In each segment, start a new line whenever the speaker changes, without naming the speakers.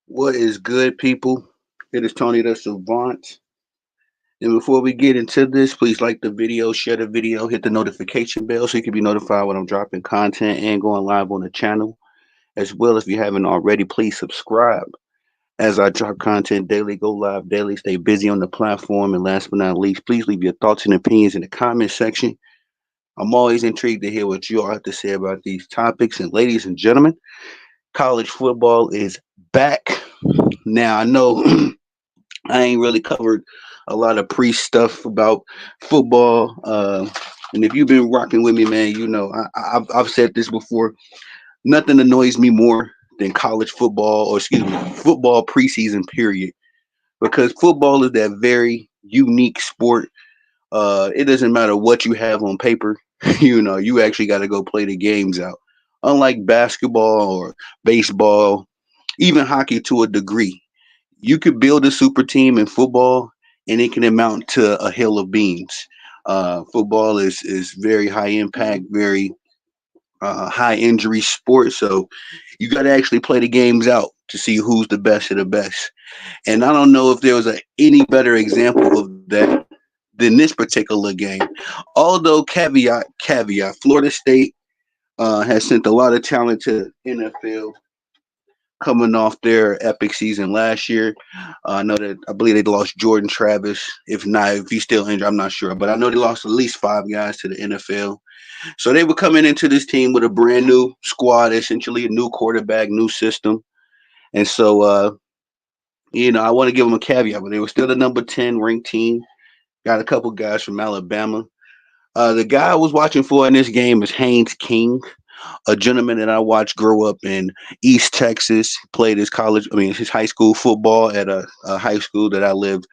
What is good, people? It is Tony the Savant. And before we get into this, please like the video, share the video, hit the notification bell so you can be notified when I'm dropping content and going live on the channel. As well, if you haven't already, please subscribe. As I drop content daily, go live daily, stay busy on the platform. And last but not least, please leave your thoughts and opinions in the comment section. I'm always intrigued to hear what you all have to say about these topics. And ladies and gentlemen, college football is back. Now, I know I ain't really covered a lot of pre stuff about football. And if you've been rocking with me, man, you know I've said this before. Nothing annoys me more than college football, or excuse me, football preseason period, because football is that very unique sport. It doesn't matter what you have on paper. You actually got to go play the games out. Unlike basketball or baseball, even hockey to a degree, you could build a super team in football and it can amount to a hill of beans. Football is very high impact, very high injury sport. So you got to actually play the games out to see who's the best of the best. And I don't know if there was any better example of that than this particular game. Although caveat, Florida State has sent a lot of talent to the NFL coming off their epic season last year. I believe they lost Jordan Travis. If not, if he's still injured, I'm not sure. But I know they lost at least five guys to the NFL. So they were coming into this team with a brand new squad, essentially a new quarterback, new system. And so, I want to give them a caveat, but they were still the number 10 ranked team. Got a couple guys from Alabama. The guy I was watching for in this game is Haynes King, a gentleman that I watched grow up in East Texas. Played his high school football at a high school that I lived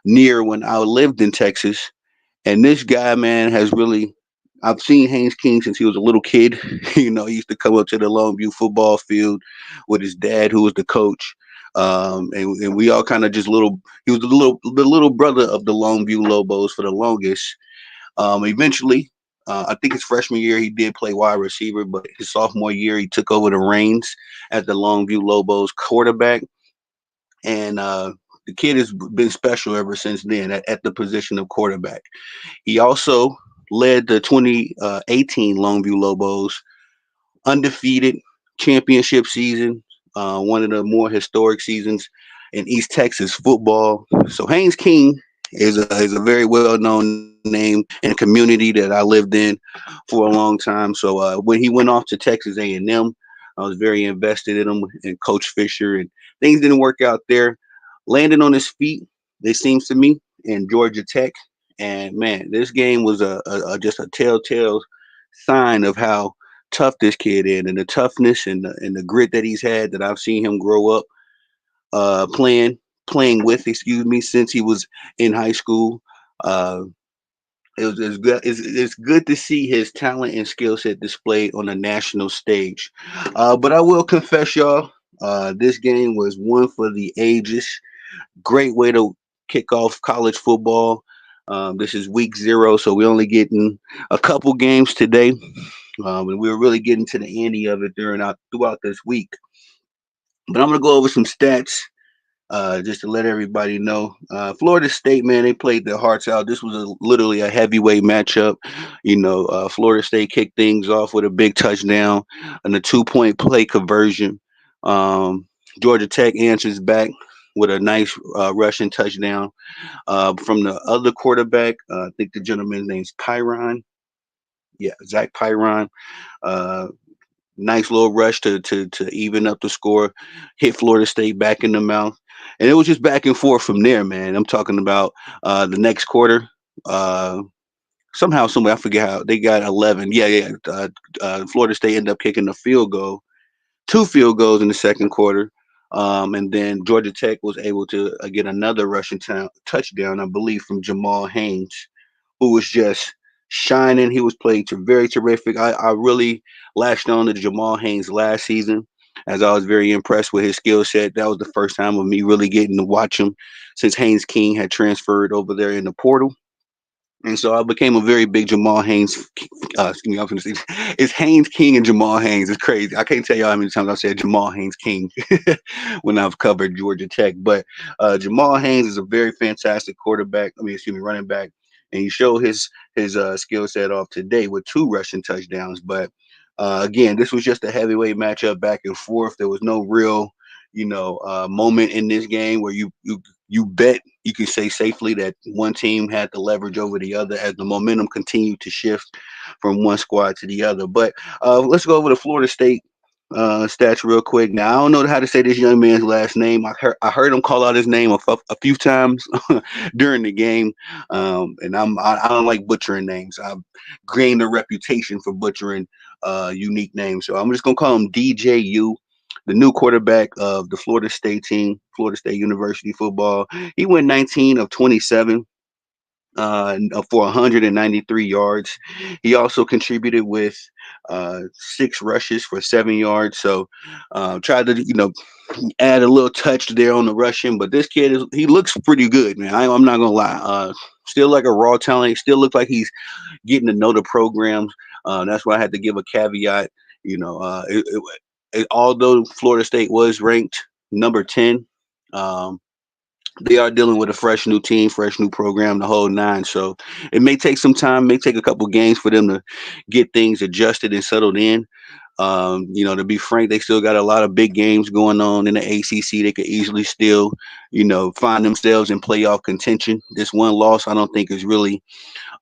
near when I lived in Texas. And this guy, man, has really. I've seen Haynes King since he was a little kid. He used to come up to the Longview football field with his dad, who was the coach. And we all kind of just little. He was the little brother of the Longview Lobos for the longest. Eventually, I think his freshman year he did play wide receiver, but his sophomore year he took over the reins as the Longview Lobos quarterback, and the kid has been special ever since then at the position of quarterback. He also led the 2018 Longview Lobos undefeated championship season, one of the more historic seasons in East Texas football. So Haynes King is a very well known name in the community that I lived in for a long time. So when he went off to Texas A&M, I was very invested in him and Coach Fisher, and things didn't work out there. Landing on his feet, it seems to me, in Georgia Tech, and man, this game was just a telltale sign of how tough this kid is, and the toughness and the grit that he's had that I've seen him grow up playing with, excuse me, since he was in high school. Uh, it's good. It's good to see his talent and skill set displayed on a national stage. But I will confess, y'all, this game was one for the ages. Great way to kick off college football. This is week 0, so we're only getting a couple games today, and we're really getting to the ante of it throughout this week. But I'm gonna go over some stats just to let everybody know. Florida State, man, they played their hearts out. This was literally a heavyweight matchup. Florida State kicked things off with a big touchdown and a 2-point play conversion. Um, Georgia Tech answers back with a nice rushing touchdown from the other quarterback. I think the gentleman's name's Pyron. Yeah, Zach Pyron. Uh, Nice little rush to even up the score, hit Florida State back in the mouth, and it was just back and forth from there, man. I'm talking about the next quarter. Uh, Somehow, somewhere, I forget how they got 11. Yeah, yeah. Florida State ended up kicking a field goal, two field goals in the second quarter, and then Georgia Tech was able to get another rushing touchdown, I believe, from Jamal Haynes, who was just shining. He was playing very terrific. I really latched on to Jamal Haynes last season, as I was very impressed with his skill set. That was the first time of me really getting to watch him since Haynes King had transferred over there in the portal. And so I became a very big Jamal Haynes. Excuse me, I was going to say it's Haynes King and Jamal Haynes. It's crazy. I can't tell y'all how many times I've said Jamal Haynes King when I've covered Georgia Tech. But Jamal Haynes is a very fantastic quarterback. I mean, excuse me, running back, and he showed his skill set off today with 2 rushing touchdowns. But again, this was just a heavyweight matchup back and forth. There was no real, moment in this game where you bet you can say safely that one team had the leverage over the other as the momentum continued to shift from one squad to the other. But let's go over the Florida State stats real quick. Now I don't know how to say this young man's last name. I heard him call out his name a few times during the game, and I don't like butchering names. I've gained a reputation for butchering unique names, so I'm just gonna call him DJU, the new quarterback of the Florida State team, Florida State University football. He went 19 of 27 for 193 yards. He also contributed with 6 rushes for 7 yards. So tried to add a little touch there on the rushing. But this kid he looks pretty good, man. I'm not gonna lie. Still like a raw talent. Still looks like he's getting to know the programs. That's why I had to give a caveat. Although Florida State was ranked number 10. Um, they are dealing with a fresh new team, fresh new program, the whole nine. So it may take some time, may take a couple games for them to get things adjusted and settled in. To be frank, they still got a lot of big games going on in the ACC. They could easily still, find themselves in playoff contention. This one loss, I don't think, is really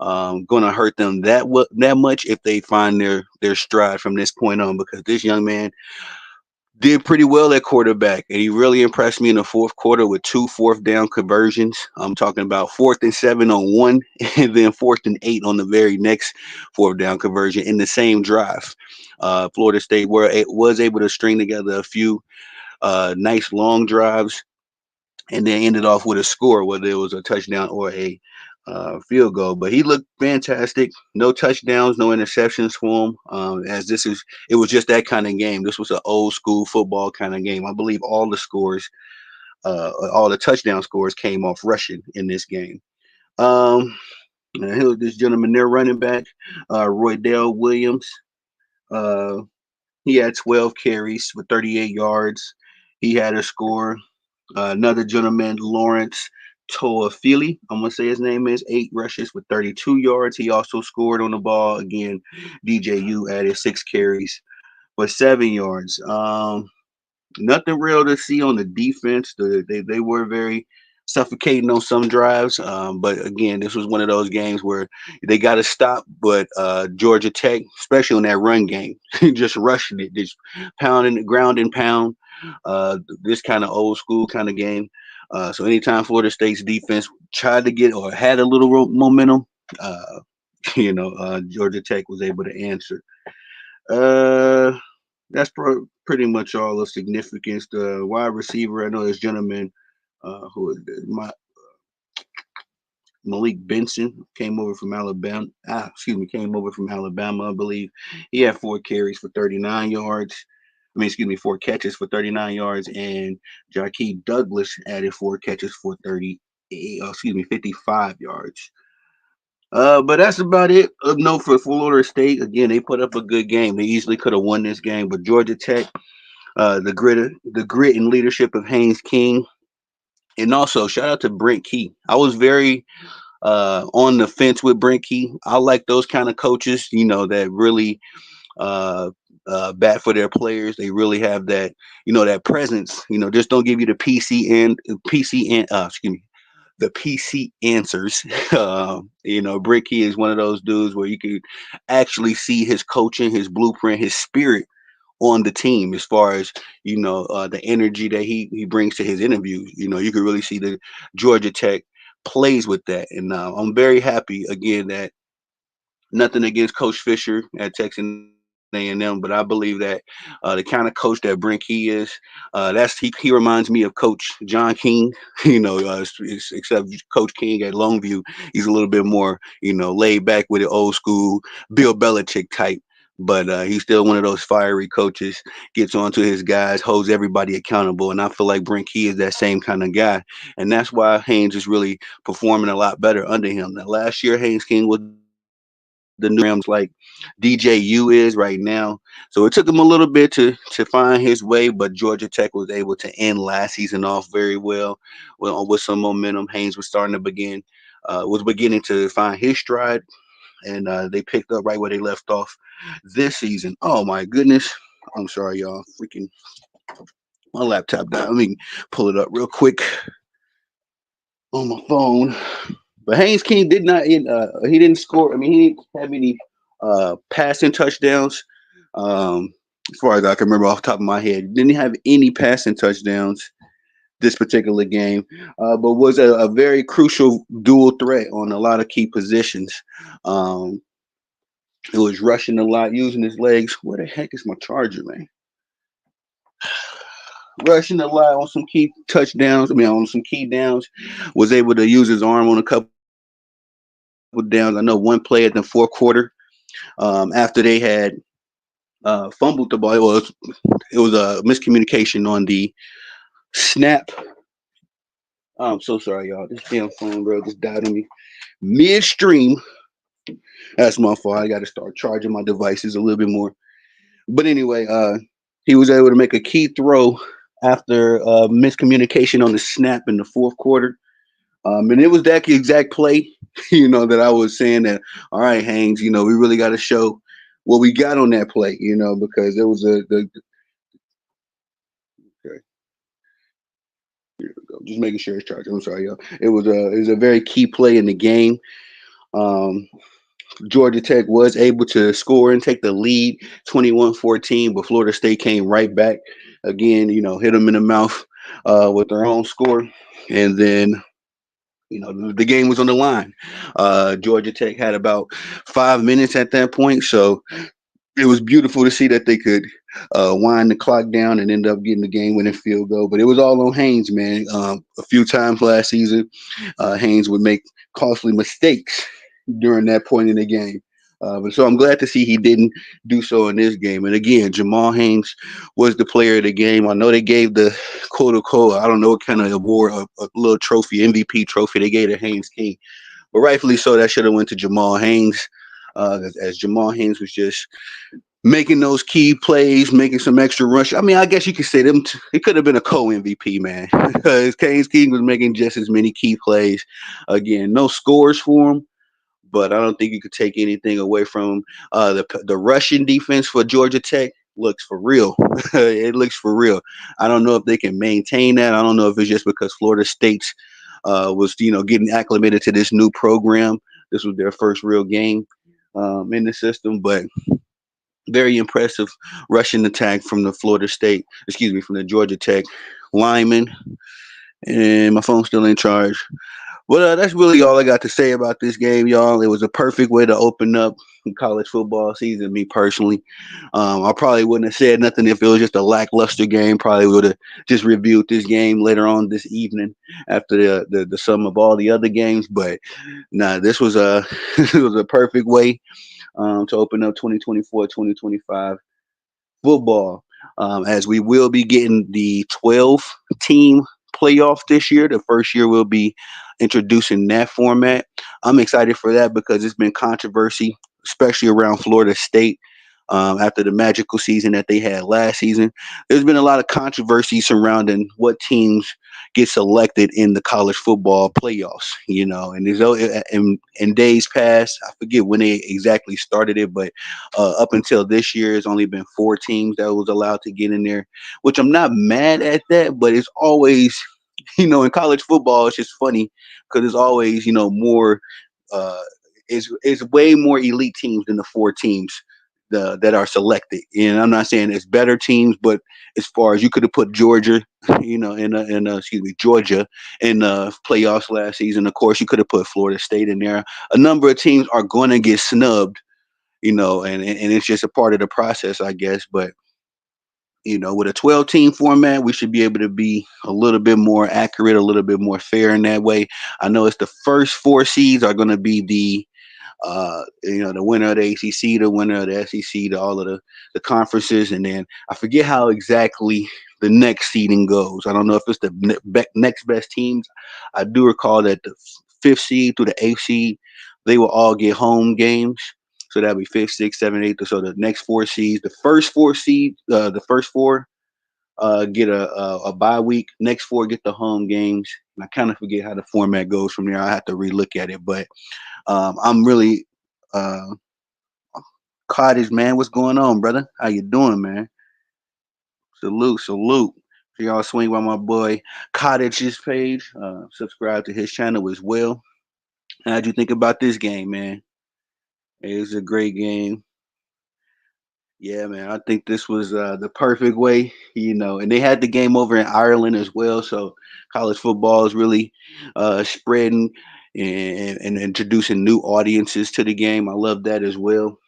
going to hurt them that much if they find their stride from this point on. Because this young man did pretty well at quarterback, and he really impressed me in the fourth quarter with 2 fourth down conversions. I'm talking about 4th and 7 on one, and then 4th and 8 on the very next fourth down conversion in the same drive. Florida State was able to string together a few nice long drives and then ended off with a score, whether it was a touchdown or a field goal. But he looked fantastic. No touchdowns, no interceptions for him. As it was just that kind of game. This was an old school football kind of game. I believe all the touchdown scores came off rushing in this game. Um, and here was this gentleman, their running back, Roydell Williams. Uh, he had 12 carries for 38 yards. He had a score. Another gentleman, Lawrence Toafili, I'm gonna say his name is 8 rushes for 32 yards. He also scored on the ball. Again, DJU added 6 carries for 7 yards. Nothing real to see on the defense. They were very suffocating on some drives. But again, this was one of those games where they got to stop. But Georgia Tech, especially on that run game, just rushing it, just pounding the ground and pound. This kind of old school kind of game. So anytime Florida State's defense tried to get or had a little momentum, uh, Georgia Tech was able to answer. Uh, that's pretty much all of significance. The wide receiver, I know this gentleman, who is Malik Benson, came over from Alabama. Came over from Alabama, I believe. He had 4 carries for 39 yards. I mean, excuse me, 4 catches for 39 yards, and Jakeem Douglas added 4 catches for 55 yards. But that's about it. No, for Florida State, again, they put up a good game. They easily could have won this game, but Georgia Tech, the grit and leadership of Haynes King, and also shout out to Brent Key. I was very on the fence with Brent Key. I like those kind of coaches, that really uh, bat for their players. They really have that, that presence. Just don't give you the excuse me, the PC answers. Brent Key is one of those dudes where you can actually see his coaching, his blueprint, his spirit on the team as far as the energy that he brings to his interviews. You can really see the Georgia Tech plays with that, and I'm very happy again that nothing against Coach Fisher at Texas A&M, but I believe that the kind of coach that Brink he is, he reminds me of Coach John King. Except Coach King at Longview, he's a little bit more laid back with it, old school Bill Belichick type. but he's still one of those fiery coaches. Gets onto his guys, holds everybody accountable, and I feel like Brent Key is that same kind of guy, and that's why Haynes is really performing a lot better under him. Now, last year Haynes King was the new programs like DJU is right now, so it took him a little bit to find his way, but Georgia Tech was able to end last season off very with some momentum. Haynes was starting to was beginning to find his stride, and they picked up right where they left off this season. Oh my goodness. I'm sorry, y'all. Freaking my laptop died. Let me pull it up real quick on my phone. But Haynes King did not he didn't score. I mean, he didn't have any passing touchdowns. Um, as far as I can remember off the top of my head, didn't have any passing touchdowns this particular game, but was a very crucial dual threat on a lot of key positions. Um, it was rushing a lot, using his legs. Where the heck is my charger, man? Rushing a lot on some key touchdowns. I mean, on some key downs. Was able to use his arm on a couple downs. I know one play at the fourth quarter, after they had fumbled the ball. It was a miscommunication on the snap. I'm so sorry, y'all. This damn phone, bro, just died on me midstream. That's my fault. I got to start charging my devices a little bit more. But anyway, he was able to make a key throw after miscommunication on the snap in the fourth quarter. And it was that exact play, that I was saying that, all right, Haynes, we really got to show what we got on that play, because it was okay, here we go. Just making sure it's charging. I'm sorry, y'all. It was a very key play in the game. Um, Georgia Tech was able to score and take the lead 21-14, but Florida State came right back again, hit them in the mouth with their own score. And then, the game was on the line. Georgia Tech had about 5 minutes at that point. So it was beautiful to see that they could wind the clock down and end up getting the game winning field goal. But it was all on Haynes, man. A few times last season, Haynes would make costly mistakes during that point in the game. But so I'm glad to see he didn't do so in this game. And again, Jamal Haynes was the player of the game. I know they gave the quote unquote, I don't know what kind of award, a little trophy, MVP trophy they gave to Haynes King. But rightfully so, that should have went to Jamal Haynes. As Jamal Haynes was just making those key plays, making some extra rush. I mean, I guess you could say them. It could have been a co-MVP, man, because Haynes King was making just as many key plays. Again, no scores for him, but I don't think you could take anything away from the Russian defense for Georgia Tech. Looks for real. It looks for real. I don't know if they can maintain that. I don't know if it's just because Florida State's was getting acclimated to this new program. This was their first real game in the system, but very impressive rushing attack from the from the Georgia Tech lineman. And my phone's still in charge. Well, that's really all I got to say about this game, y'all. It was a perfect way to open up college football season. Me personally, I probably wouldn't have said nothing if it was just a lackluster game. Probably would have just reviewed this game later on this evening after the sum of all the other games. But nah, this was a this was a perfect way to open up 2024-2025 football, as we will be getting the 12 team playoff this year. The first year we'll be introducing that format. I'm excited for that because it's been controversy, especially around Florida State. After the magical season that they had last season, there's been a lot of controversy surrounding what teams get selected in the college football playoffs. And in days past, I forget when they exactly started it, but up until this year, it's only been four teams that was allowed to get in there, which I'm not mad at that, but it's always, in college football, it's just funny because it's always, more, uh, it's way more elite teams than the four teams that are selected. And I'm not saying it's better teams, but as far as you could have put Georgia, Georgia in the playoffs last season. Of course, you could have put Florida State in there. A number of teams are going to get snubbed, and it's just a part of the process, I guess. But with a 12 team format, we should be able to be a little bit more accurate, a little bit more fair in that way. I know it's the first four seeds are going to be The winner of the ACC, the winner of the SEC, to all of the conferences, and then I forget how exactly the next seeding goes. I don't know if it's the next best teams. I do recall that the fifth seed through the eighth seed, they will all get home games. So that'll be fifth, sixth, seventh, eighth. So the next four seeds, the first four seed, the first four get a bye week. Next four get the home games. And I kind of forget how the format goes from there. I have to relook at it, but I'm really uh, Cottage, man. What's going on, brother? How you doing, man? Salute, salute. So y'all swing by my boy Cottage's page. Subscribe to his channel as well. How'd you think about this game, man? It was a great game. Yeah, man. I think this was the perfect way, and they had the game over in Ireland as well. So college football is really spreading and introducing new audiences to the game. I love that as well.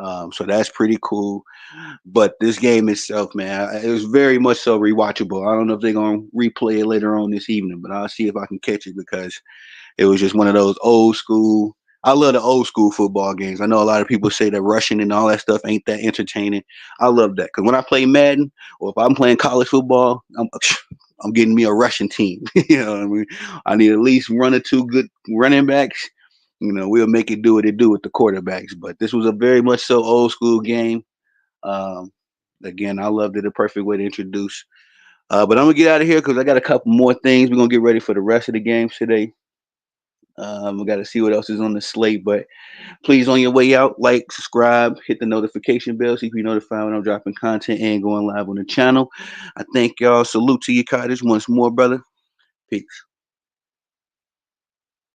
So that's pretty cool. But this game itself, man, it was very much so rewatchable. I don't know if they're gonna replay it later on this evening, but I'll see if I can catch it because it was just one of those old school. I love the old school football games. I know a lot of people say that Russian and all that stuff ain't that entertaining. I love that because when I play Madden or if I'm playing college football, I'm getting me a Russian team. You know what I mean? I need at least one or two good running backs. We'll make it do what it do with the quarterbacks. But this was a very much so old school game. Um, Again, I loved it. A perfect way to introduce. But I'm gonna get out of here because I got a couple more things. We're gonna get ready for the rest of the games today. We got to see what else is on the slate. But please, on your way out, like, subscribe, hit the notification bell so you can be notified when I'm dropping content and going live on the channel. I thank y'all. Salute to your cottage once more, brother. Peace.